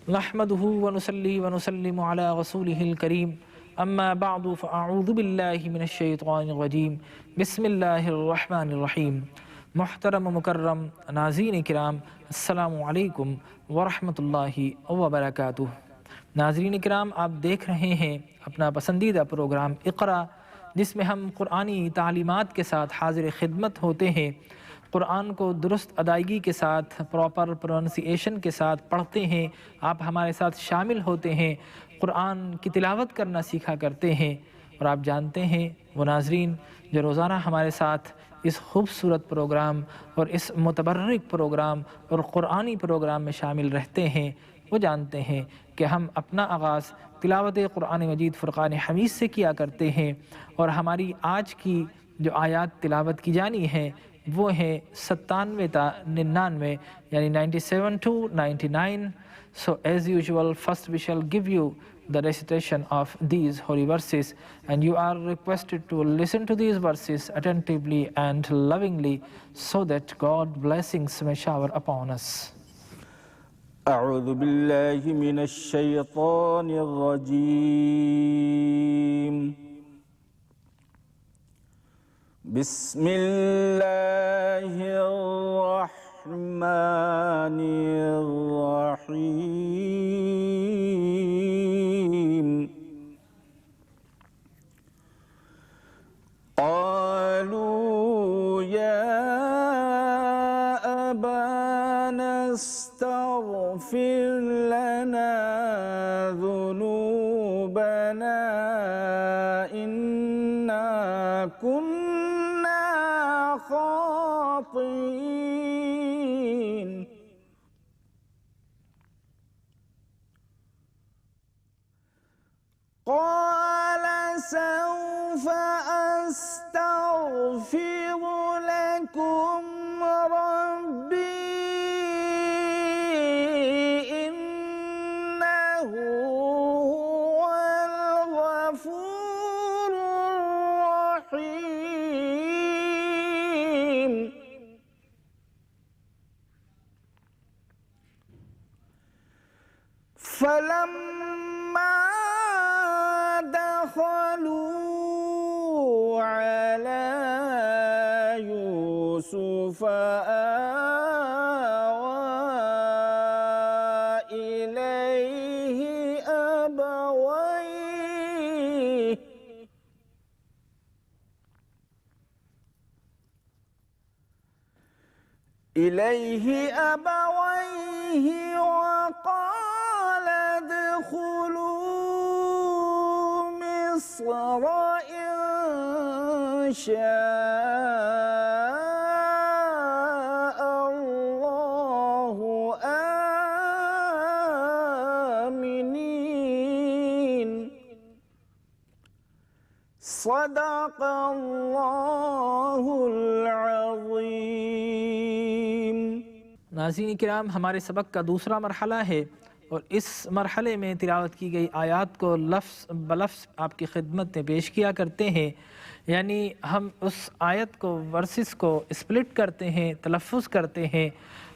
नहमदुहु व नुसल्ली व नुसल्लिमु अला रसूलिहिल करीम अम्मा बअदु फ़अऊज़ु बिल्लाहि मिनश शैतानिर रजीम बिस्मिल्लाहिर रहमानिर रहीम। मुहतरम मुकर्रम नाज़रीन किराम, अस्सलामु अलैकुम व रहमतुल्लाहि व बरकातुहू। नाज़रीन किराम, आप देख रहे हैं अपना पसंदीदा प्रोग्राम इक़रा, जिसमें हम क़ुरानी तालीमात के साथ हाज़िर खिदमत होते हैं। क़ुरान को दुरुस्त अदायगी के साथ, प्रॉपर प्रोनंसिएशन के साथ पढ़ते हैं। आप हमारे साथ शामिल होते हैं, क़ुरान की तिलावत करना सीखा करते हैं। और आप जानते हैं वो नाज़रीन जो रोज़ाना हमारे साथ इस खूबसूरत प्रोग्राम और इस मुतबर्रिक प्रोग्राम और क़ुरानी प्रोग्राम में शामिल रहते हैं, वो जानते हैं कि हम अपना आगाज़ तिलावत क़ुरान मजीद फ़ुरक़ान हमीद से किया करते हैं। और हमारी आज की जो आयात तिलावत की जानी है वो है 97 ता 99, यानी 97 to 99। So as usual, first we shall give you the recitation of these holy verses, and you are requested to listen to these verses attentively and lovingly, so that God blessings may shower upon us. أعوذ بالله من الشيطان الرجيم. بسم الله الرحمن الرحيم. قالوا يا أبانا استغفر لنا ذنوبنا إنا كنا خاطئين. قال سوف أستغفر لكم ربي إنه هو الغفور الرحيم. فلما دخلوا على يوسف آوى إليه أبويه وقال ادخلوا مصر إن شاء الله آمنين. صدق الله العظيम. नाज़रीन किराम, हमारे सबक का दूसरा मरहला है और इस मरहले में तिलावत की गई आयात को लफ्ज़ बलफ्ज़ आपकी खिदमत में पेश किया करते हैं। यानी हम उस आयत को, वर्सेस को स्प्लिट करते हैं, तलफ़्फ़ुज़ करते हैं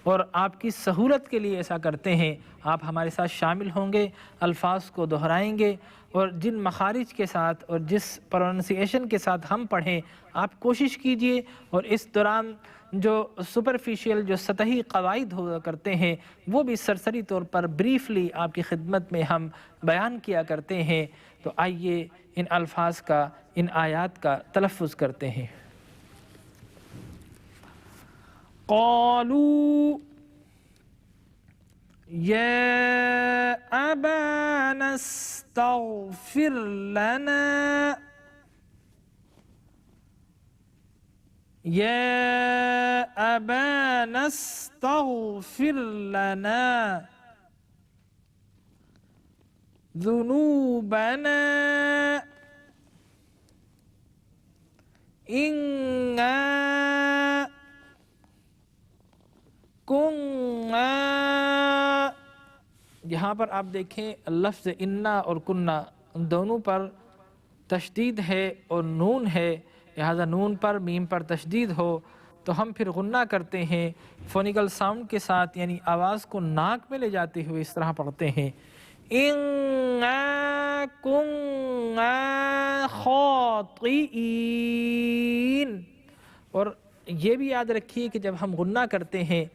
और आपकी सहूलत के लिए ऐसा करते हैं। आप हमारे साथ शामिल होंगे, अल्फाज को दोहराएंगे और जिन मखारिज के साथ और जिस प्रोनंसिएशन के साथ हम पढ़ें, आप कोशिश कीजिए। और इस दौरान जो सुपरफिशियल, जो सतही क़वाइद हुआ करते हैं, वो भी सरसरी तौर पर ब्रीफली आपकी खिदमत में हम बयान किया करते हैं। तो आइए इन अल्फाज का, इन आयात का तलफ़्फ़ुज़ करते हैं। क़ालू या अबाना अस्तग़फ़िर लना, या अबाना अस्तग़फ़िर लना ज़ुनूबना इन्ना कुन्ना। यहाँ पर आप देखें लफ्ज़ इन्ना और कुन्ना दोनों पर तशदीद है और नून है, लिहाजा नून पर मीम पर तशदीद हो तो हम फिर गुन्ना करते हैं फोनिकल साउंड के साथ, यानी आवाज़ को नाक में ले जाते हुए इस तरह पढ़ते हैं, इन्ना कुन्ना खातिईन। और ये भी याद रखिए कि जब हम गुन्ना करते हैं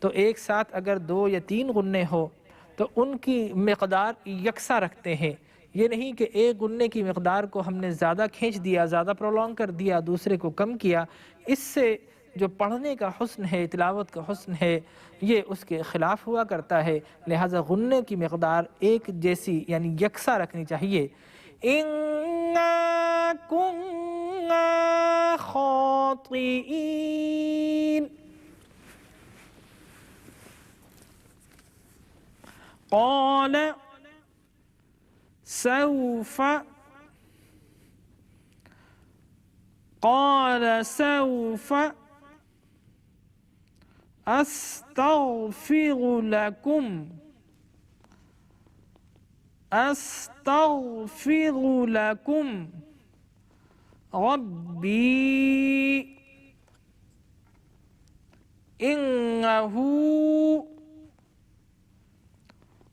तो एक साथ अगर 2 या 3 गुन्ने हो तो उनकी मकदार यकसा रखते हैं। ये नहीं कि एक गुन्ने की मकदार को हमने ज़्यादा खींच दिया, ज़्यादा प्रोलॉन्ग कर दिया, दूसरे को कम किया। इससे जो पढ़ने का हुस्न है, तिलावत का हुस्न है, ये उसके ख़िलाफ़ हुआ करता है। लिहाजा गुन्ने की मकदार एक जैसी यानी यकसा रखनी चाहिए। इन्ना कुन्ना खातिईन। क़ाल सौफ़ अस्तग़फ़िरु लकुम रब्बी इन्नहु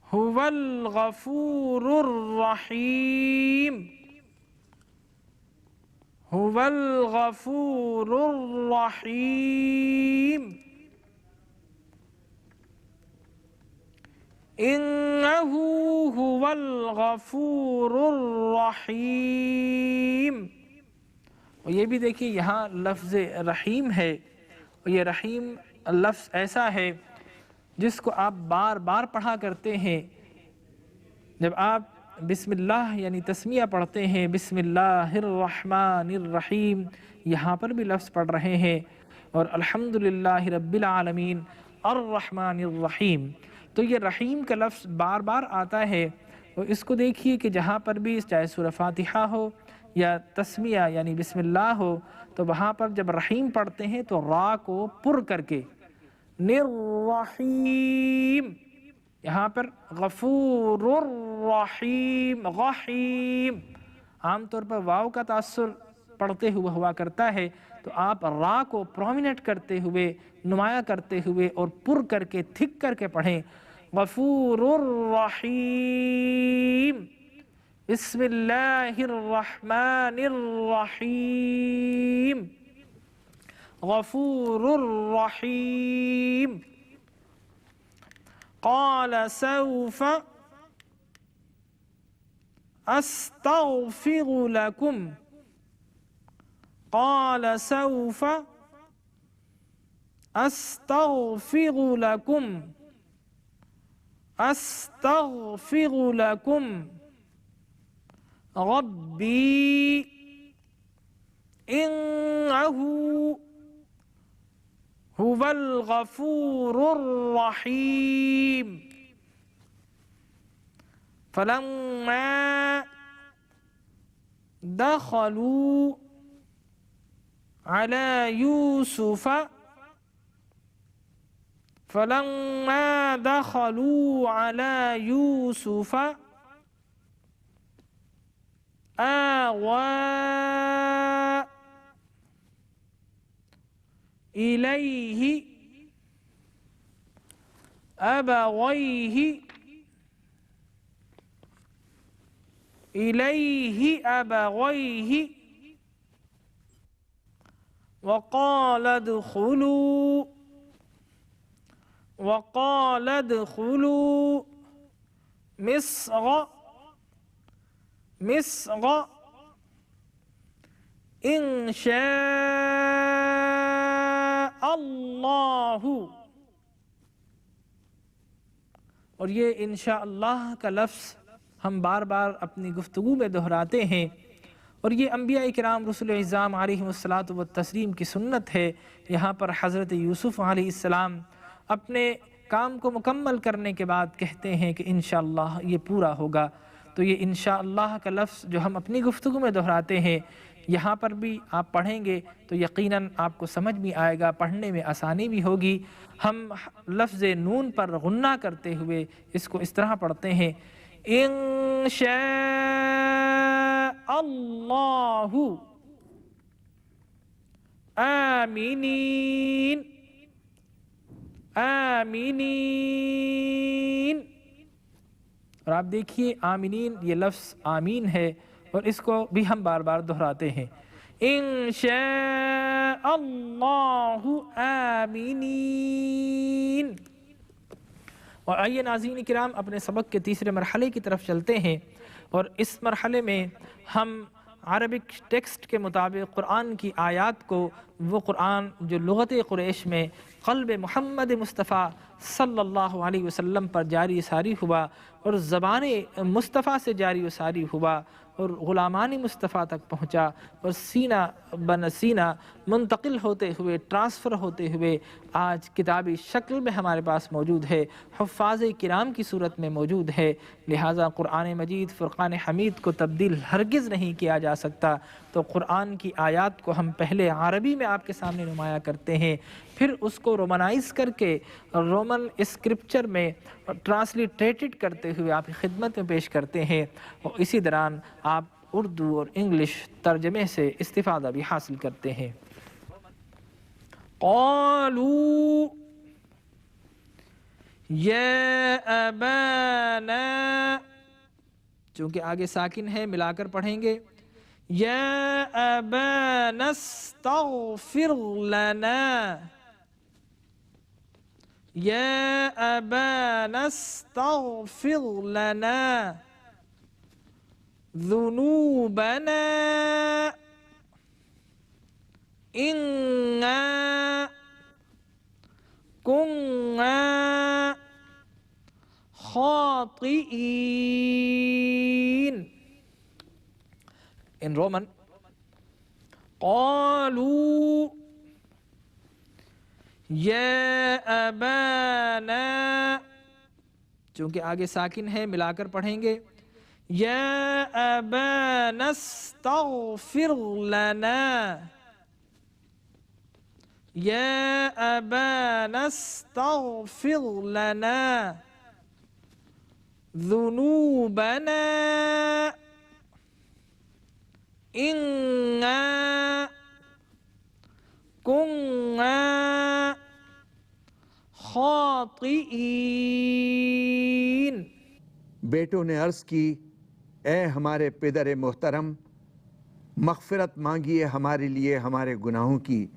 हुवल गफूरुर रहीम, हुवल गफूरुर रहीम, इन्नहु हुवल गफूरुर रहीम। और ये भी देखिए यहाँ लफ्ज़ रहीम है, और ये रहीम लफ्ज़ ऐसा है जिसको आप बार बार पढ़ा करते हैं। जब आप बिस्मिल्लाह यानी तस्मिया पढ़ते हैं, बिस्मिल्लाहिर्रहमानिर्रहीम, यहाँ पर भी लफ्ज़ पढ़ रहे हैं, और अल्हम्दुलिल्लाहि रब्बिल आलमीन अर्रहमानिर्रहीम, तो ये रहीम का लफ्ज़ बार बार आता है। और इसको देखिए कि जहाँ पर भी चाहे सूरह फातिहा हो या तस्मिया यानी बिस्मिल्लाह हो, तो वहाँ पर जब रहीम पढ़ते हैं तो रा को पुर करके निर्रहीम, यहाँ पर गफूरुर रहीम, रहीम आमतौर पर वाव का तासुर पढ़ते हुए हुआ करता है, तो आप रा को प्रोमिनेंट करते हुए, नुमाया करते हुए और पुर करके थिक करके पढ़ें, गफूरुर रहीम, बिस्मिल्लाहिर्रहमानिर्रहीम, गफूरुर रहीम। क़ाल सौफ़ अस्तग़फ़िरु लकुम, क़ाल सौफ़ अस्तग़फ़िरु लकुम, अस्तग़फ़िरु लकुम रब्बी इन्नहु हुवल गफूरुर रहीम। फलम्मा दखलू अला यूसुफ, फलम्मा दखलू अला यूसुफ आवा इलैहि अबवैहि, इलैहि अबवैहि वक़ाल दुखुलू मिस्र इंशाअल्लाहु। और ये इंशाअल्लाह का लफ्ज़ हम बार बार अपनी गुफ्तगू में दोहराते हैं, और ये अम्बिया इकराम रसूल इज़्ज़ाम अलैहिमुस्सलातु व तस्लीम की सुन्नत है। यहाँ पर हज़रत यूसुफ़ अलैहिस्सलाम अपने काम को मुकम्मल करने के बाद कहते हैं कि इंशाअल्लाह ये पूरा होगा। तो ये इंशाअल्लाह का लफ्ज़ जो हम अपनी गुफ्तगू में दोहराते हैं, यहाँ पर भी आप पढ़ेंगे तो यकीनन आपको समझ भी आएगा, पढ़ने में आसानी भी होगी। हम लफ्ज़ नून पर गुन्ना करते हुए इसको इस तरह पढ़ते हैं, इंशाअल्लाहु आमीनीन, आमीनीन। और आप देखिए आमीनीन ये लफ्ज़ आमीन है और इसको भी हम बार बार दोहराते हैं, इंशाअल्लाहु आमीनीन। और आइए नाज़रीन किराम अपने सबक के तीसरे मरहले की तरफ चलते हैं और इस मरहले में हम अरबिक टेक्स्ट के मुताबिक कुरान की आयत को, वो कुरान जो लुग़त कुरैश में क़ल्ब मोहम्मद मुस्तफ़ा सल्लल्लाहु अलैहि वसल्लम पर जारी सारी हुआ और ज़बान मुस्तफ़ा से जारी सारी हुआ और ग़ुलामानी मुस्तफ़ा तक पहुँचा और सीना बन सीना मुंतकिल होते हुए, ट्रांसफ़र होते हुए आज किताबी शक्ल में हमारे पास मौजूद है, हुफ़्फ़ाज़ किराम की सूरत में मौजूद है। लिहाजा कुरान मजीद फ़ुरक़ान हमीद को तब्दील हरगिज़ नहीं किया जा सकता। तो कुरान की आयत को हम पहले अरबी में आपके सामने नुमाया करते हैं, फिर उसको रोमनाइज़ करके रोमन स्क्रिप्चर में ट्रांसलिटरेटेड करते हुए आपकी खिदमत में पेश करते हैं और इसी दौरान आप उर्दू और इंग्लिश तर्जमे से इस्तिफ़ादा भी हासिल करते हैं। क़ालू या अबाना, चूँकि आगे साकिन है मिलाकर पढ़ेंगे, या अबाना अस्तग़फिर लना, या अबाना अस्तग़फिर लना ज़ुनूबना इन्ना कुन्ना ख़ातिईन। In Roman, क़ालू या अबाना, चूँकि आगे साकिन है मिलाकर पढ़ेंगे, या अबाना अस्तग़फिर लना, या अबाना अस्तग़फिर लना ज़ुनूबना इन्ना कुन्ना ख़ातिईन। बेटों ने अर्ज़ की, ए हमारे पिदर मोहतरम, मग़फ़िरत मांगिए हमारे लिए हमारे गुनाहों की,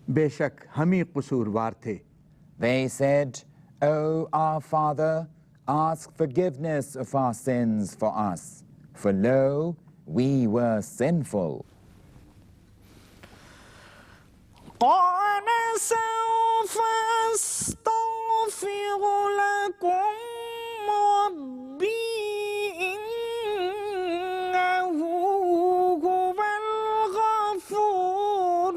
बेशक हम ही कसूरवार थे। They said, O our Father, ask forgiveness of our sins for us, for lo, we were sinful. قال سوف أستغفر لكم ربي إنه هو الغفور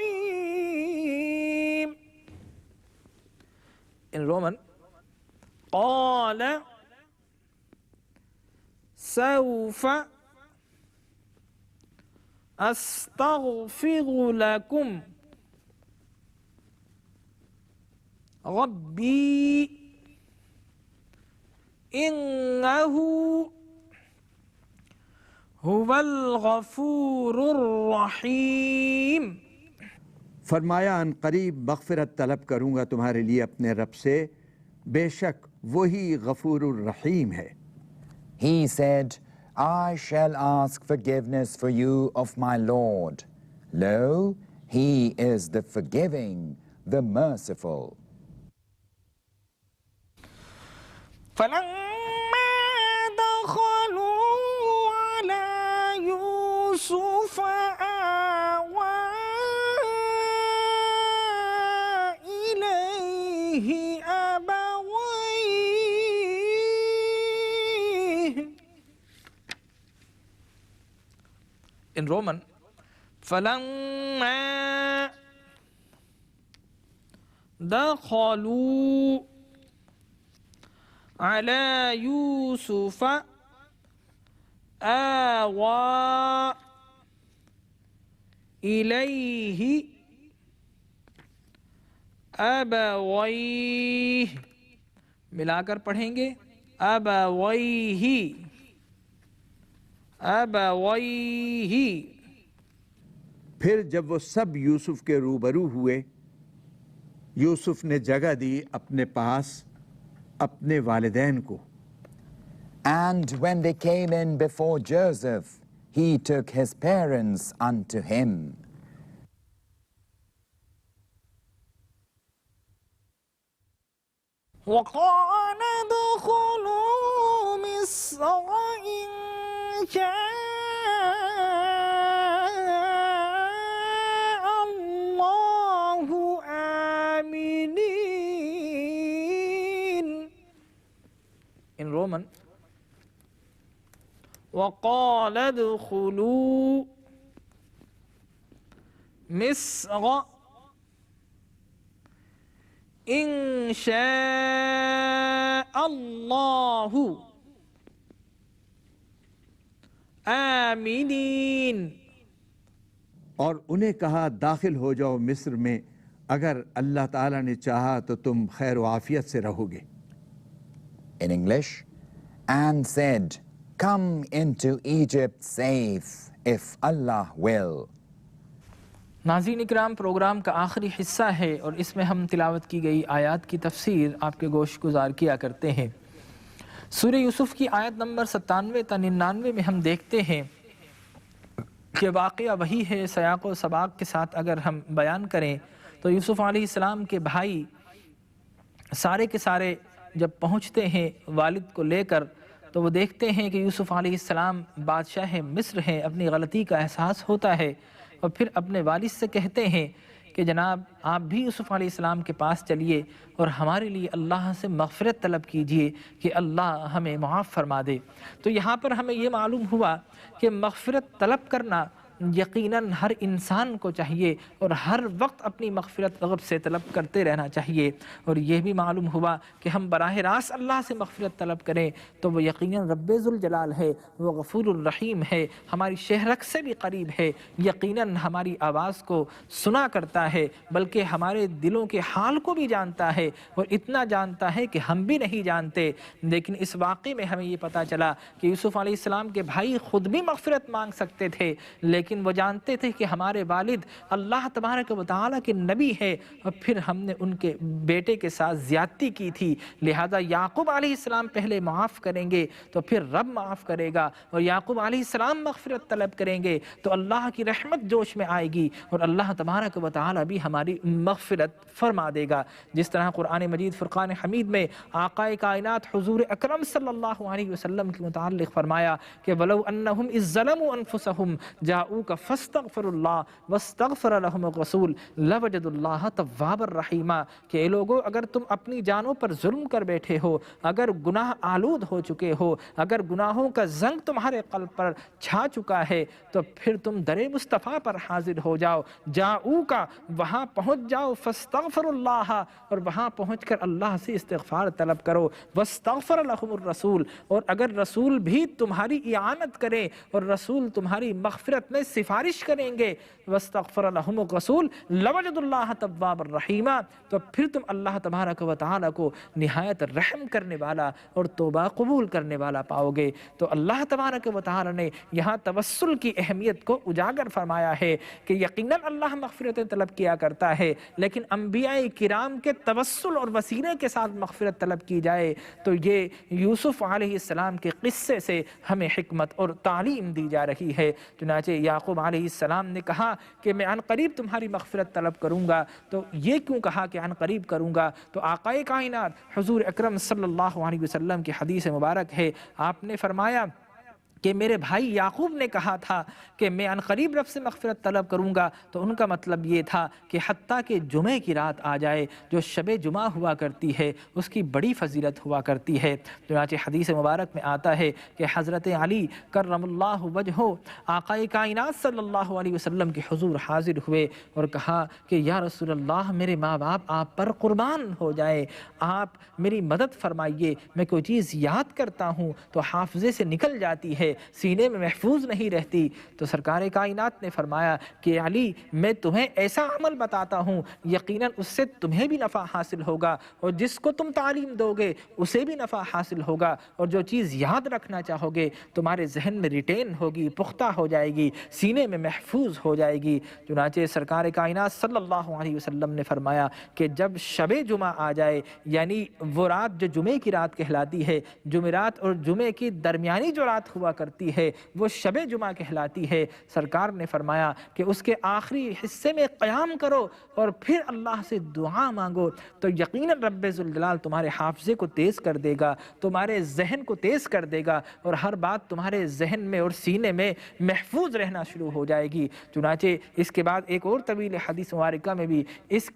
الرحيم. In Roman, قال سوف أستغفر لكم ربي إنه هو الغفور الرحيم. फरमाया अन करीब मग़फ़िरत तलब करूँगा तुम्हारे लिए अपने रब से, बेशक वही गफूरुर रहीम है। He said, I shall ask forgiveness for you of my Lord. Lo, he is the forgiving, the merciful. فلما دخلوا على يوسف آوى إليه أبويه. In Roman, فلما دخلوا على يوسف آوى إليه أبويه, मिलाकर पढ़ेंगे अबवैहि, अबवैहि। फिर जब वो सब यूसुफ के रूबरू हुए, यूसुफ ने जगह दी अपने पास अपने वालिदैन को। And when they came in before Joseph, he took his parents unto him. وقال ادخلوا مصر إن شاء الله آمنين. In Roman, وقال ادخلوا مصر إن شاء الله आमीनीन। और उन्हें कहा दाखिल हो जाओ मिस्र में, अगर अल्लाह ताला ने चाहा तो तुम खैर व आफियत से रहोगे। In English, and said, come into Egypt safe, if Allah will. नाज़रीन इकराम, प्रोग्राम का आखिरी हिस्सा है और इसमें हम तिलावत की गई आयत की तफसीर आपके गोश गुजार किया करते हैं। सूरह यूसुफ की आयत नंबर 97 ta 99 में हम देखते हैं कि वाक़या वही है। सयाक़ व सबाक़ के साथ अगर हम बयान करें तो यूसुफ अलैहिस्सलाम के भाई सारे के सारे जब पहुँचते हैं वालिद को लेकर, तो वो देखते हैं कि यूसुफ अलैहिस्सलाम बादशाह मिस्र हैं। अपनी गलती का एहसास होता है और फिर अपने वालिद से कहते हैं कि जनाब आप भी यूसुफ अलैहिस्सलाम के पास चलिए और हमारे लिए अल्लाह से मग़फ़िरत तलब कीजिए कि अल्लाह हमें मुआफ़ फरमा दे। तो यहाँ पर हमें ये मालूम हुआ कि मग़फ़िरत तलब करना यकीनन हर इंसान को चाहिए और हर वक्त अपनी मग़फ़िरत रब से तलब करते रहना चाहिए। और यह भी मालूम हुआ कि हम बराह रास्त अल्लाह से मग़फ़िरत तलब करें तो वो यकीनन रब्बे ज़ुल जलाल है, वो गफ़ूरुर रहीम है, हमारी शहरक से भी करीब है, यकीनन हमारी आवाज़ को सुना करता है, बल्कि हमारे दिलों के हाल को भी जानता है। और इतना जानता है कि हम भी नहीं जानते। लेकिन इस वाक़े में हमें ये पता चला कि यूसुफ अलैहिस्सलाम के भाई ख़ुद भी मग़फ़िरत मांग सकते थे, लेकिन वो जानते थे कि हमारे वालिद अल्लाह तबारक व तआला के नबी है और फिर हमने उनके बेटे के साथ ज़्यादती की थी, लिहाजा याकूब अलैहिस्सलाम पहले माफ़ करेंगे तो फिर रब माफ़ करेगा, और याकूब अलैहिस्सलाम मग़फ़िरत तलब करेंगे तो अल्लाह की रहमत जोश में आएगी और अल्लाह तबारक व तआला भी हमारी मग़फ़िरत फरमा देगा। जिस तरह कुरान मजीद फ़ुरक़ान हमीद में आक़ाए कायनात हुज़ूर अकरम सल्लल्लाहु अलैहि वसल्लम के मुताल्लिक़ फ़रमाया कि वलौ अन्नहुम इज़ ज़लमू अनफुसहुम जाऊ का फस्तग़फ़िरुल्लाह वस्तग़फ़र लहुमुर रसूल लवजदुल्लाह तव्वाबर रहीमा, कि ए लोगो अगर तुम अपनी जानों पर जुल्म कर बैठे हो, अगर गुनाह आलूद हो चुके हो, अगर गुनाहों का जंग तुम्हारे क़ल्ब पर छा चुका है तो फिर तुम दरे मुस्तफ़ा पर हाजिर हो जाओ। जाऊ का वहाँ पहुँच जाओ, फस्तग़फ़िरुल्लाह और वहाँ पहुँच कर अल्लाह से इस्तिग़फ़ार तलब करो, वस्तग़फ़र लहुमुर रसूल और अगर रसूल भी तुम्हारी इआनत करें और रसूल तुम्हारी मग़फ़िरत में सिफारिश करेंगे, वस्तग़फ़र लहुमुर रसूल लवजदुल्लाह तव्वाबर रहीमा, तो फिर तुम अल्लाह तबारक व तआला को निहायत रहम करने वाला और तौबा कबूल करने वाला पाओगे। तो अल्लाह तबारक व तआला ने यहाँ तवस्सुल की अहमियत को उजागर फरमाया है कि यकीनन अल्लाह मग़फ़िरत तलब किया करता है, लेकिन अंबियाए किराम के तवस्सुल और वसीले के साथ मग़फ़िरत तलब की जाए तो ये यूसुफ अलैहिस्सलाम के क़िस्से से हमें हिकमत और तालीम दी जा रही है। चुनांचे याकूब अलैहिस्सलाम ने कहा कि मैं अनक़रीब तुम्हारी मग़फ़िरत तलब करूँगा, तो ये क्यों कहा कि अनक़रीब करूँगा? तो आक़ाए कायनात हुज़ूर अकरम सल्लल्लाहु अलैहि वसल्लम की हदीस मुबारक है, आपने फरमाया कि मेरे भाई याकूब ने कहा था कि मैं अनक़रीब रब से मग़फ़िरत तलब करूँगा, तो उनका मतलब ये था कि हत्ता कि जुमे की रात आ जाए, जो शबे जुमा हुआ करती है उसकी बड़ी फ़जीलत हुआ करती है। चुनांचे हदीस मुबारक में आता है कि हज़रत अली कर्रमुल्लाहु वजहो आक़ाए कायनात सल्लल्लाहु अलैहि वसल्लम के हुज़ूर हाज़िर हुए और कहा कि या रसूलल्लाह, मेरे माँ बाप आप पर क़ुरबान हो जाए, आप मेरी मदद फरमाइए। मैं कोई चीज़ याद करता हूँ तो हाफ़िज़े से निकल जाती है, है, सीने में महफूज नहीं रहती। तो सरकार कायनात ने फरमाया कि अली, मैं तुम्हें ऐसा अमल बताता हूँ, यकीनन उससे तुम्हें भी नफ़ा हासिल होगा और जिसको तुम तालीम दोगे उसे भी नफ़ा हासिल होगा, और जो चीज़ याद रखना चाहोगे तुम्हारे जहन में रिटेन होगी, पुख्ता हो जाएगी, सीने में महफूज हो जाएगी। चुनाचे सरकार कायनात सल्लल्लाहु अलैहि वसल्लम ने फरमाया कि जब शबे जुमा आ जाए, यानी वो रात जो जुमे की रात कहलाती है, जुमेरात और जुमे की दरमियानी जो रात हुआ करती है वो शबे जुमा कहलाती है, सरकार ने फरमाया कि उसके आखिरी हिस्से में क़याम करो और फिर अल्लाह से दुआ मांगो, तो यकीनन रब्बे ज़ुल जलाल तुम्हारे हाफ़ज़े को तेज़ कर देगा, तुम्हारे जहन को तेज़ कर देगा और हर बात तुम्हारे जहन में और सीने में महफूज रहना शुरू हो जाएगी। चुनाचे इसके बाद एक और तवील हदीस मुबारका में भी इस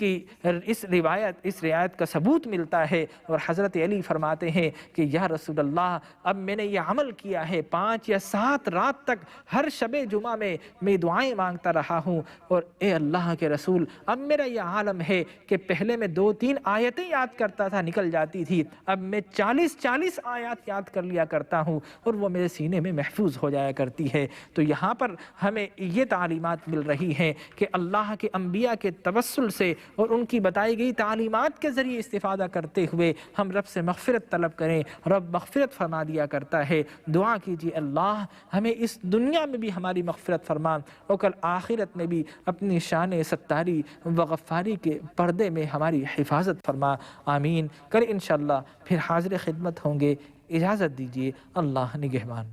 रिवायत का सबूत मिलता है और हज़रत अली फरमाते हैं कि या रसूल अल्लाह, अब मैंने ये अमल किया है, 5 या 7 रात तक हर शबे जुमा में मैं दुआएं मांगता रहा हूँ, और ए अल्लाह के रसूल, अब मेरा यह आलम है कि पहले मैं 2-3 आयतें याद करता था, निकल जाती थी, अब मैं 40-40 आयत याद कर लिया करता हूँ और वो मेरे सीने में महफूज हो जाया करती है। तो यहाँ पर हमें ये तालीमात मिल रही हैं कि अल्लाह के अंबिया के तवस्सुल से और उनकी बताई गई तालीमात के ज़रिए इस्तिफ़ादा करते हुए हम रब से मग़फ़िरत तलब करें। रब मग़फ़िरत फरमा दिया करता है। दुआ कीजिए, अल्लाह हमें इस दुनिया में भी हमारी मग़फ़िरत फरमा और कल आखिरत में भी अपनी शान सत्तारी व गफ़्फ़ारी के पर्दे में हमारी हिफाजत फरमा। आमीन। कल इंशाअल्लाह फिर हाज़िर खिदमत होंगे। इजाज़त दीजिए। अल्लाह निगहबान।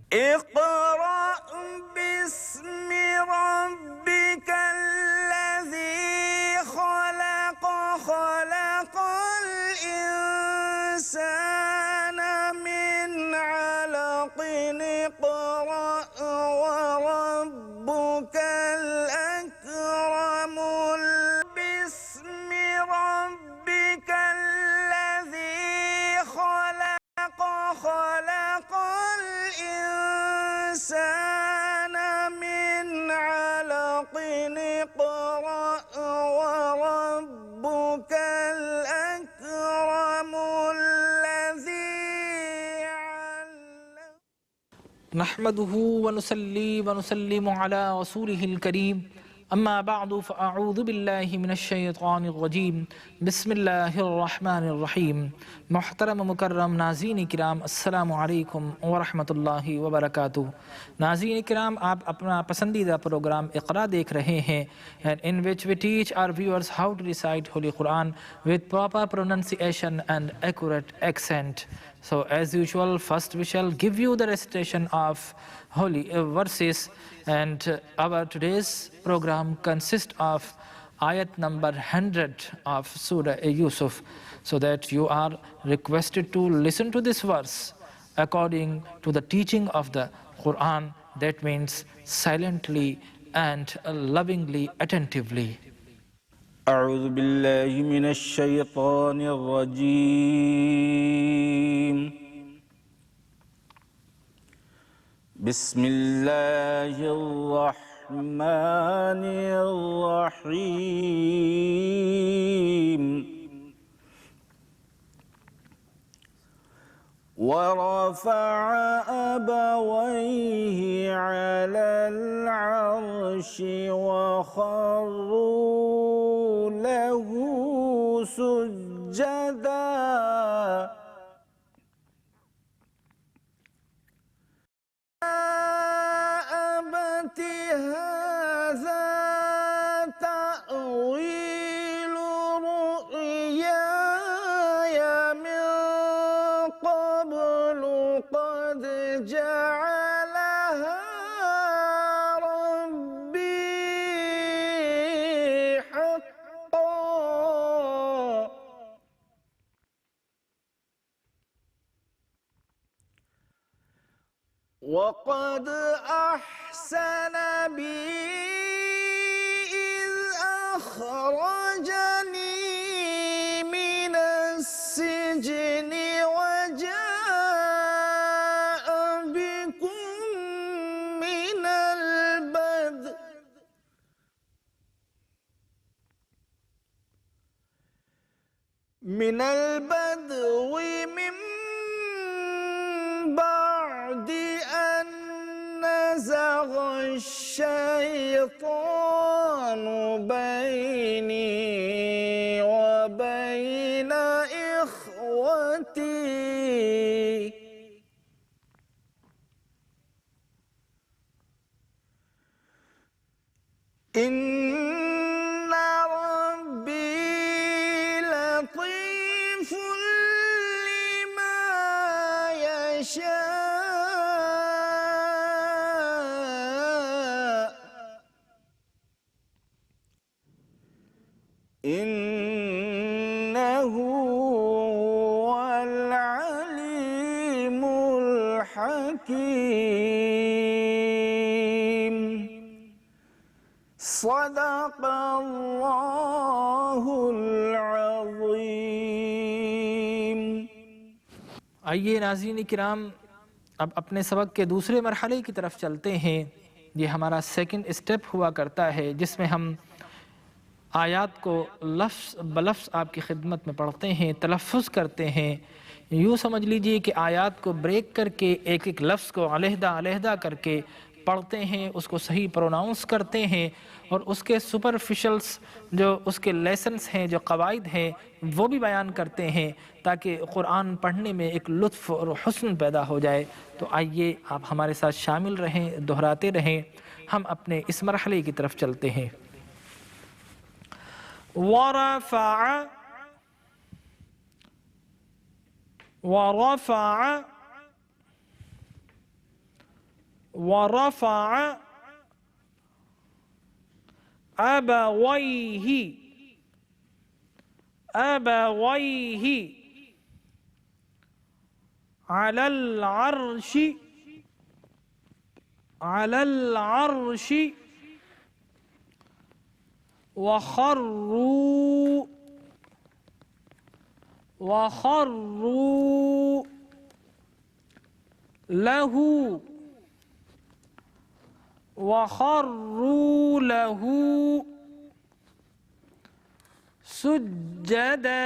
नहमदुहु व नुसल्ली व नुसल्लिमु अला रसूलिहिल करीम, अम्मा बअदु फ़अऊज़ु बिल्लाहि मिनश शैतानिर रजीम, बिस्मिल्लाहिर रहमानिर रहीम। मुहतरम मुकर्रम नाज़रीन किराम, अस्सलामु अलैकुम व रहमतुल्लाहि व बरकातुहू। नाज़रीन किराम, आप अपना पसंदीदा प्रोग्राम इक़रा देख रहे हैं, and in which we teach our viewers how to recite Holy Quran with proper pronunciation and accurate accent. So as usual, first we shall give you the recitation of holy verses, and our today's program consists of ayat number 100 of Surah Yusuf, so that you are requested to listen to this verse according to the teaching of the Quran, that means silently and lovingly, attentively. أعوذ بالله من الشيطان الرجيم. بسم الله الرحمن الرحيم. ورفع أبويه على العرش وخروا له سجدا أبت هذا تأويل رؤياي من قبل قد جعلها ربي حقا وقد أحسن بي إذ أخرجني من السجن وجاء بكم من البدو من بعد أن الشيطان بيني وبين إخوتي إن ربي لطيف لما يشاء إنه هو العليم الحكيم صدق الله العظيम। आइए नाज़रीन किराम, अब अपने सबक के दूसरे मरहले की तरफ चलते हैं। ये हमारा सेकंड स्टेप हुआ करता है जिसमें हम आयात को लफ्ज़ बलफ्ज़ आपकी खिदमत में पढ़ते हैं, तलफ़्फ़ुज़ करते हैं। यूँ समझ लीजिए कि आयात को ब्रेक करके एक एक लफ्ज़ को अलहदा अलहदा करके पढ़ते हैं, उसको सही प्रोनाउंस करते हैं और उसके सुपरफिशल्स जो उसके लेसन्स हैं, जो कवायद हैं, वो भी बयान करते हैं ताकि क़ुरान पढ़ने में एक लुत्फ़ और हुस्न पैदा हो जाए। तो आइए आप हमारे साथ शामिल रहें, दोहराते रहें। हम अपने इस मरहले की तरफ चलते हैं। वरफ़अ वरफ़अ वरफ़अ अबवैहि अबवैहि अलल अर्शि अलल अर्शि वख़र्रू लहू सुज्जदा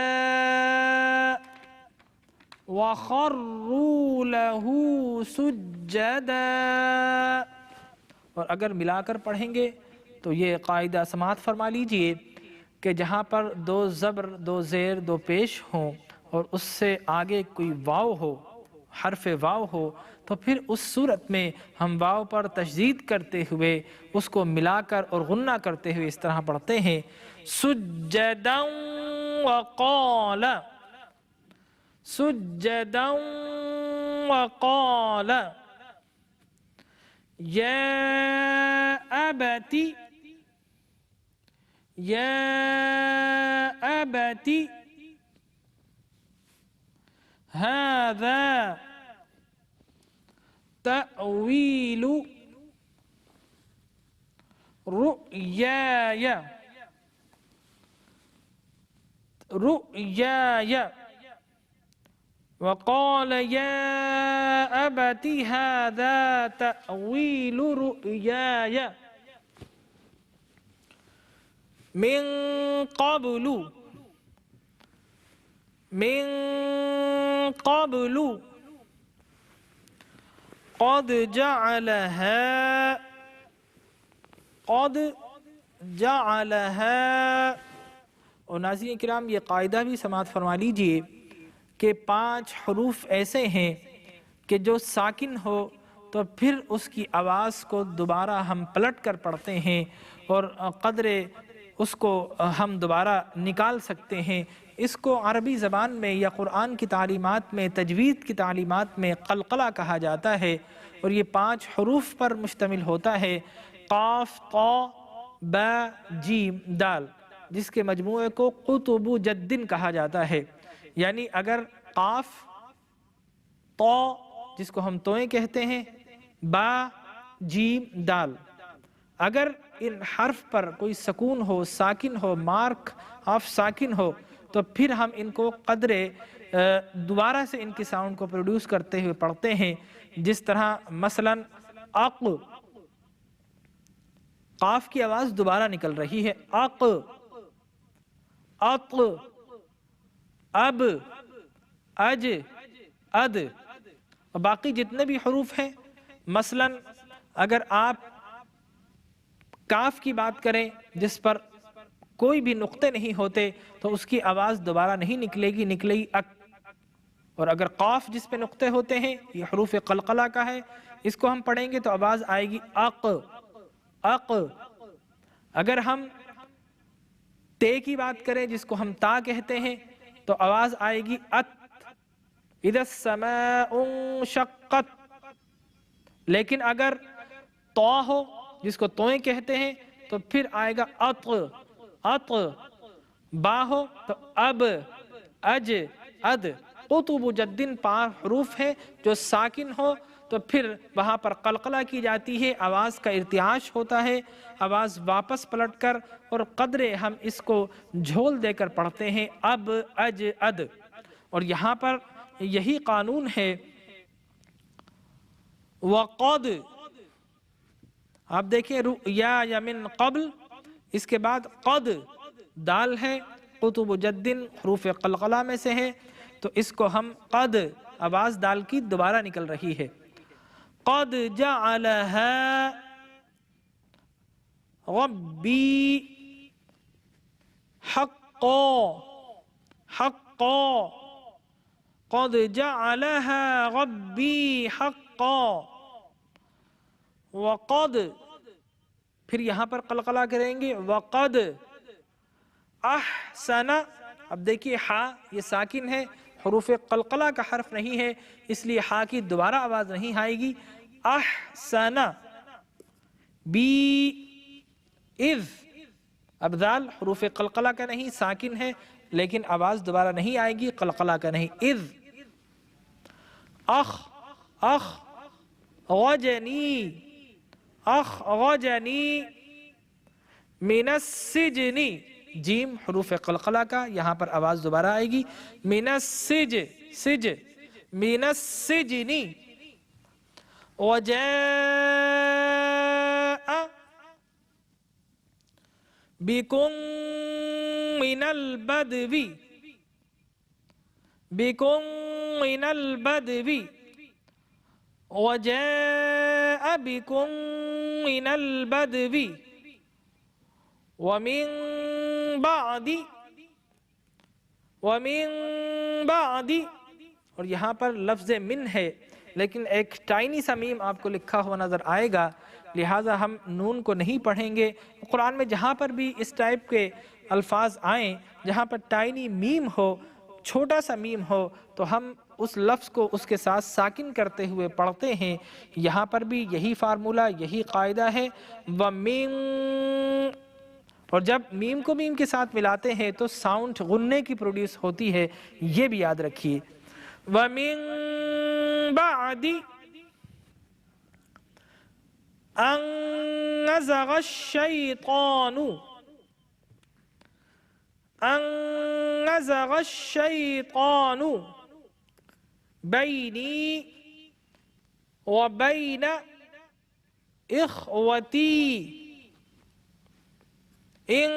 वख़र्रू लहू सुज्जदा। और अगर मिलाकर पढ़ेंगे तो ये कायदा समाअत फरमा लीजिए कि जहाँ पर दो ज़बर, दो ज़ेर, दो पेश हों और उससे आगे कोई वाव हो, हर्फ वाव हो, तो फिर उस सूरत में हम वाव पर तशदीद करते हुए उसको मिलाकर और गुन्ना करते हुए इस तरह पढ़ते हैं। सुज्जदन वक़ाल सुज्जदन वक़ाल या अबती या अबती हाज़ा तअवीलु रुयाया रुयाया वक़ाल या अबती हाज़ा तअवीलु रुयाया मिन क़ब्लु क़द जअलहा। और नाज़रीन किराम, ये कायदा भी समाअत फरमा लीजिए कि 5 हरूफ ऐसे हैं कि जो साकिन हो तो फिर उसकी आवाज़ को दोबारा हम पलट कर पढ़ते हैं और क़द्रे उसको हम दोबारा निकाल सकते हैं। इसको अरबी ज़बान में या क़ुरान की तालीमात में, तजवीद की तालीमात में क़लक़ला कहा जाता है और ये 5 हरूफ पर मुश्तमिल होता है। क़ाफ़, क़ा, बा, जीम, दाल, जिसके मजमूए को क़ुतुबु जद्दिन कहा जाता है। यानी अगर क़ाफ़, तो जिसको हम तोएं कहते हैं, बा, जीम, दाल, अगर इन हर्फ पर कोई सकून हो, साकिन हो, मार्क ऑफ साकिन हो, तो फिर हम इनको क़द्रे दोबारा से इनकी साउंड को प्रोड्यूस करते हुए पढ़ते हैं। जिस तरह मसलन अक़, क़ाफ की आवाज़ दोबारा निकल रही है, अक़, अक़, अब, अज, अद। और बाकी जितने भी हरूफ हैं, मसलन अगर आप काफ की बात करें जिस पर कोई भी नुक्ते नहीं होते तो उसकी आवाज दोबारा नहीं निकलेगी, निकलेगी अक। और अगर काफ जिस पे नुक्ते होते हैं, ये हरूफ कलकला का है, इसको हम पढ़ेंगे तो आवाज आएगी अक अक। अगर हम ते की बात करें जिसको हम ता कहते हैं तो आवाज आएगी अत। इदस समाउन शक्कत। लेकिन अगर तो हो जिसको तोए कहते हैं तो फिर आएगा अत अत। बा हो तो अब अज अद। कुतुब जद्दिन 5 हरूफ है जो साकिन हो तो फिर वहां पर कलकला की जाती है, आवाज का इर्तियाश होता है, आवाज वापस पलटकर और कदरे हम इसको झोल देकर पढ़ते हैं अब अज अद। और यहाँ पर यही कानून है वक़द। आप देखिए या मिन क़ब्ल, इसके बाद क़द दाल है, कुतुब जद्दिन हरूफ कलकला में से है, तो इसको हम क़द आवाज दाल की दोबारा निकल रही है। क़द जअलहा रब्बी हक़्क़ो हक़्क़ो। क़द जअलहा रब्बी हक़्क़ो वक़द। फिर यहाँ पर कलकला करेंगे वक़द अहसना। अब देखिए हा ये साकिन है, हरूफ कलकला का हर्फ नहीं है, इसलिए हा की दोबारा आवाज नहीं आएगी। अहसना बी इज़। अब दाल हरूफ कलकला का नहीं, साकिन है, लेकिन आवाज दोबारा नहीं आएगी, कलकला का नहीं। इज़ अख अख गजनी अख गजनी मिनस्सिजनी। जीम हरूफ कलकला का, यहाँ पर आवाज दोबारा आएगी। मिनस्सिज सिज मिनस्सिजनी। वजाअ बिकुम मिनल बदवी बिकुम मिनल बदवी। वजाअ बिकुम मिनल बदवी वमिन बादी वमिन बादी। और यहाँ पर लफ्ज़ मिन है, लेकिन एक टाइनी सा मीम आपको लिखा हुआ नज़र आएगा, लिहाजा हम नून को नहीं पढ़ेंगे। कुरान में जहाँ पर भी इस टाइप के अल्फाज आएँ जहाँ पर टाइनी मीम हो, छोटा सा मीम हो, तो हम उस लफ्ज़ को उसके साथ साकिन करते हुए पढ़ते हैं। यहाँ पर भी यही फार्मूला, यही कायदा है। वमिन, और जब मीम को मीम के साथ मिलाते हैं तो साउंड गुन्ने की प्रोड्यूस होती है, ये भी याद रखिए। वमिन बादी अन नज़ग़ शैतानु अन नज़ग़ शैतानु बैनी व बैन इख्वती इन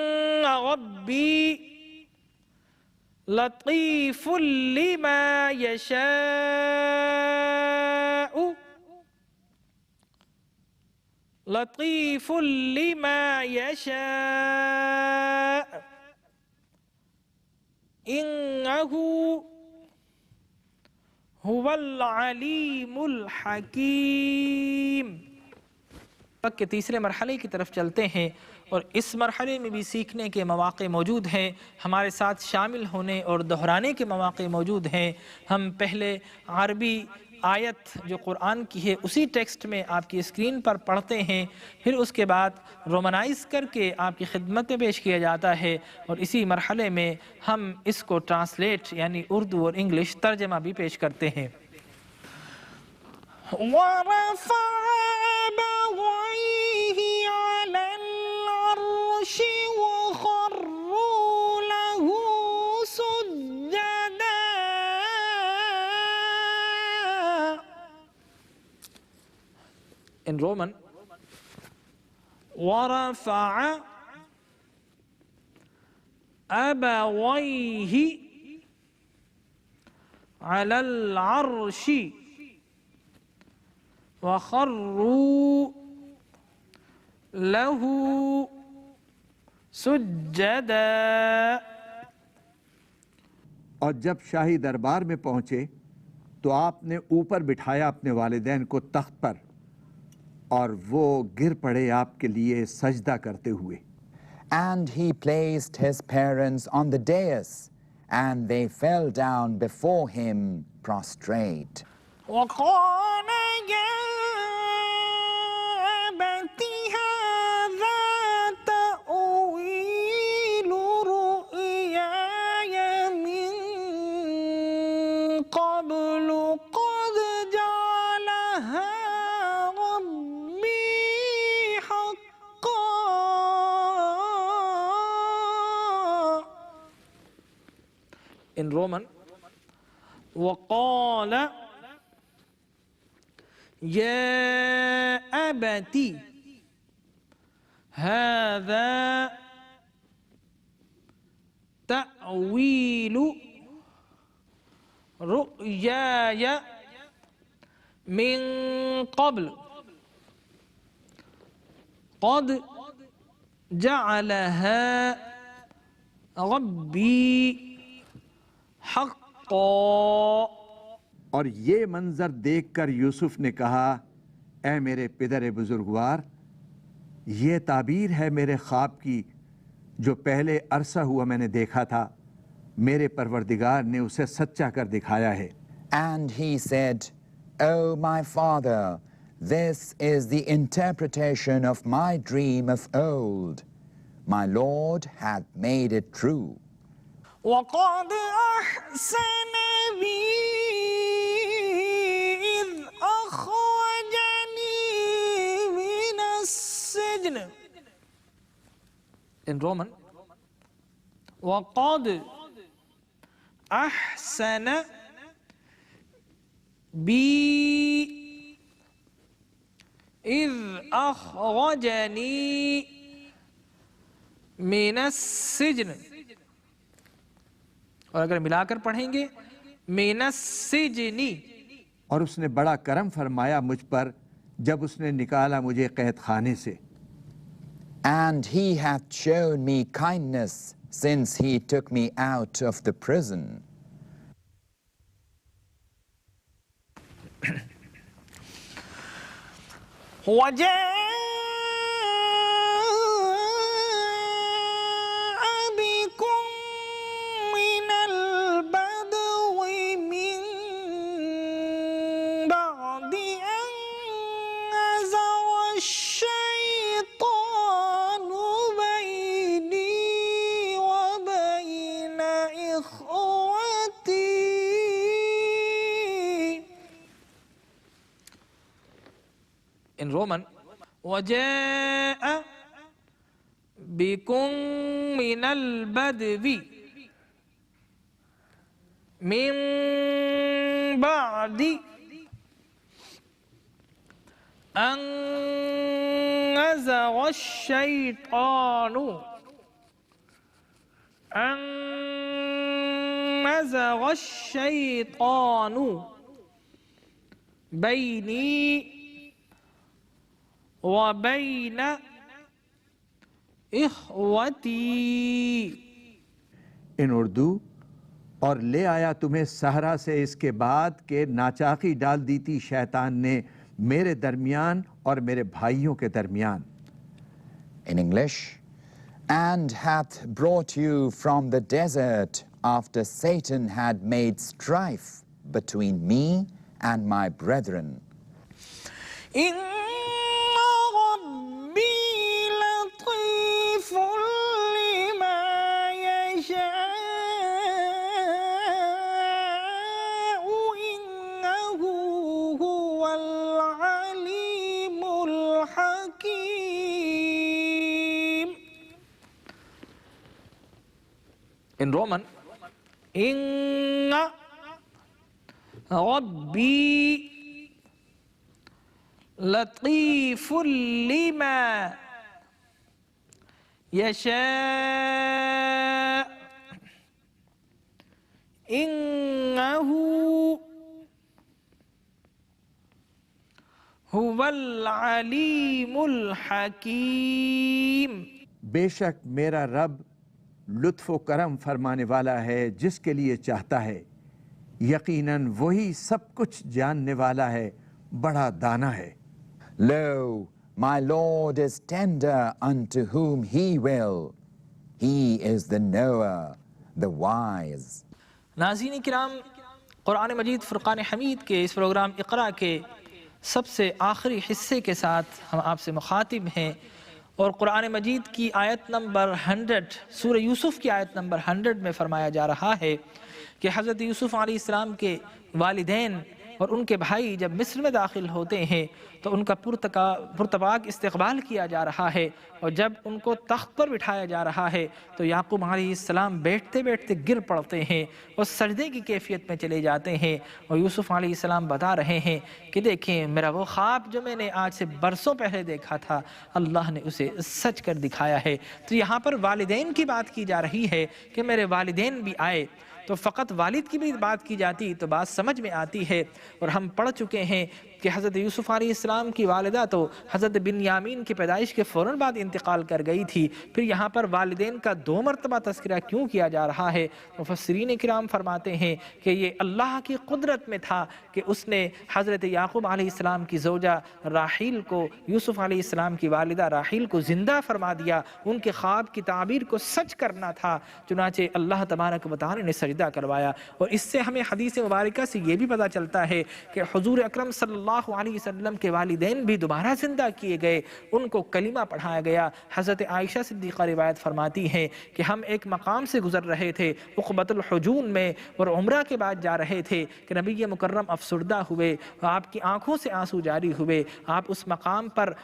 रब्बी लतीफुल लिमा यशाउ लतीफुल लिमा यशा इन्नहु हुवल अलीमुल हकीम। के तीसरे मरहले की तरफ चलते हैं और इस मरहले में भी सीखने के मौक़े मौजूद हैं, हमारे साथ शामिल होने और दोहराने के मौक़े मौजूद हैं। हम पहले अरबी आयत जो कुरान की है उसी टेक्स्ट में आपकी स्क्रीन पर पढ़ते हैं, फिर उसके बाद रोमनाइज करके आपकी खिदमत में पेश किया जाता है और इसी मरहले में हम इसको ट्रांसलेट यानी उर्दू और इंग्लिश तर्जमा भी पेश करते हैं। In Roman, ورفع أبويه على العرش وخروا लहू सुज्जदा। और जब शाही दरबार में पहुंचे तो आपने ऊपर बिठाया अपने वालिदैन को तख्त पर और वो गिर पड़े आपके लिए सजदा करते हुए। And he placed his parents on the dais, and they fell down before him prostrate. وقال يا أبت هذا تأويل رؤياي من قبل قد جعلها ربي حقا. In Roman, وقال يا أبتي هذا تأويل رؤياي من قبل قد جعلها ربي حقا. और ये मंजर देखकर यूसुफ ने कहा, ऐ मेरे पिदर बुजुर्गवार, ये ताबीर है मेरे ख्वाब की जो पहले अरसा हुआ मैंने देखा था। मेरे परवरदिगार ने उसे सच्चा कर दिखाया है। And he said, O my father, this is the interpretation of my dream of old. My Lord hath made it true. وقد أحسن بي إذ أخرجني من السجن. In Roman, وقد أحسن بي إذ أخرجني من السجن. और अगर मिलाकर पढ़ेंगे मिनस सिजनी. और उसने बड़ा करम फरमाया मुझ पर जब उसने निकाला मुझे कैद खाने से। And he hath shown me kindness since he took me out of the prison. وجاء بكم من البدو من بعد أن نزغ الشيطان بيني وبين إخوتي. In Roman, وجاء بكم من البدو من بعد أن نزغ الشيطان أن نزغ الشيطان بيني وبين إخوتي. इन उर्दू, और ले आया तुम्हें सहरा से इसके बाद के नाचाकी डाल दी थी शैतान ने मेरे दरमियान और मेरे भाइयों के दरमियान. In English, and hath brought you from the desert after Satan had made strife between me and my brethren. إن ربي لطيف لما يشاء إنه هو العليم الحكيم. In Roman, إن ربي لطيف لما يشاء إنه हुवल अलीमुल हकीम। बेशक मेरा रब लुत्फ़ व करम फरमाने वाला है जिसके लिए चाहता है, यकीनन वही सब कुछ जानने वाला है, बड़ा दाना है। Lo, my Lord is tender unto whom he will. He is the knower, the wise. नाज़रीन किराम, कुरान मजीद फ़ुरक़ान हमीद के इस प्रोग्राम इक़रा के सबसे आखिरी हिस्से के साथ हम आपसे मुखातिब हैं और कुरान मजीद की आयत नंबर 100 सूरह यूसुफ की आयत नंबर 100 में फ़रमाया जा रहा है कि हज़रत यूसुफ अलैहिस्सलाम के वालिदैन और उनके भाई जब मिस्र में दाखिल होते हैं तो उनका पुरतबाक इस्तकबाल किया जा रहा है और जब उनको तख्त पर बिठाया जा रहा है तो याकूब अलैहिस्सलाम बैठते बैठते गिर पड़ते हैं और सजदे की कैफियत में चले जाते हैं और यूसुफ अलैहिस्सलाम बता रहे हैं कि देखें, मेरा वो ख्वाब जो मैंने आज से बरसों पहले देखा था, अल्लाह ने उसे सच कर दिखाया है। तो यहाँ पर वालिदैन की बात की जा रही है कि मेरे वालिदैन भी आए, तो फ़कत वालिद की भी बात की जाती तो बात समझ में आती है। और हम पढ़ चुके हैं कि हज़रत यूसुफ अलैहिस्सलाम की वालिदा तो हज़रत बिन्यामीन की पैदाइश के फ़ौरन बाद इंतकाल कर गई थी। फिर यहाँ पर वालिदैन का 2 मरतबा तज़किरा क्यों किया जा रहा है? मुफ़स्सिरीन किराम फरमाते हैं कि ये अल्लाह की कुदरत में था कि उसने हज़रत याकूब अलैहिस्सलाम की ज़ौजा राहील को, यूसुफ अलैहिस्सलाम की वालिदा राहील को ज़िंदा फरमा दिया। उनके ख्वाब की ताबीर को सच करना था, चुनाचे अल्लाह तबारक व तआला ने सजदा करवाया। और इससे हमें हदीस मुबारका से ये भी पता चलता है कि हुज़ूर अकरम सल्लल्लाहु अलैहि वसल्लम के वालिदैन भी दोबारा जिंदा किए गए, उनको कलिमा पढ़ाया गया। हज़रत आयशा सिद्दीक़ा रिवायत फरमाती हैं कि हम एक मकाम से गुजर रहे थे उक़बतुल हुजून में और उम्रा के बाद जा रहे थे कि नबी मुकर्रम अफसुर्दा हुए, आपकी आंखों से आंसू जारी हुए, आप उस मकाम पर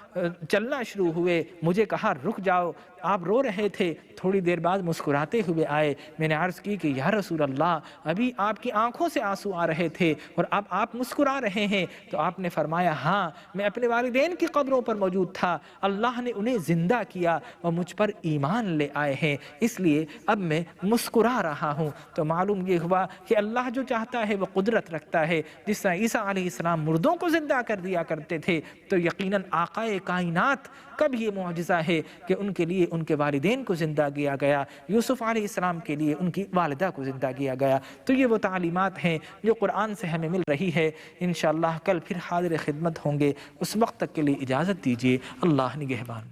चलना शुरू हुए। मुझे कहा रुक जाओ, आप रो रहे थे, थोड़ी देर बाद मुस्कुराते हुए आए। मैंने अर्ज़ की कि या रसूल अल्लाह, अभी आपकी आंखों से आंसू आ रहे थे और अब आप मुस्कुरा रहे हैं। तो आपने फरमाया हाँ, मैं अपने वालिदैन की कब्रों पर मौजूद था, अल्लाह ने उन्हें ज़िंदा किया और मुझ पर ईमान ले आए हैं, इसलिए अब मैं मुस्कुरा रहा हूँ। तो मालूम ये हुआ कि अल्लाह जो चाहता है वो कुदरत रखता है। जिस तरह ईसा अलैहिस्सलाम मुर्दों को ज़िंदा कर दिया करते थे, तो यकीनन आकाए कायनात का भी ये मुआजिज़ा है कि उनके लिए उनके वालिदैन को ज़िंदा किया गया, यूसुफ अलैहिस्सलाम के लिए उनकी वालिदा को ज़िंदा किया गया। तो ये वो तालीमात हैं जो कुरान से हमें मिल रही है। इंशाअल्लाह कल फिर हाज़िर खिदमत होंगे, उस वक्त तक के लिए इजाज़त दीजिए। अल्लाह निगहबान।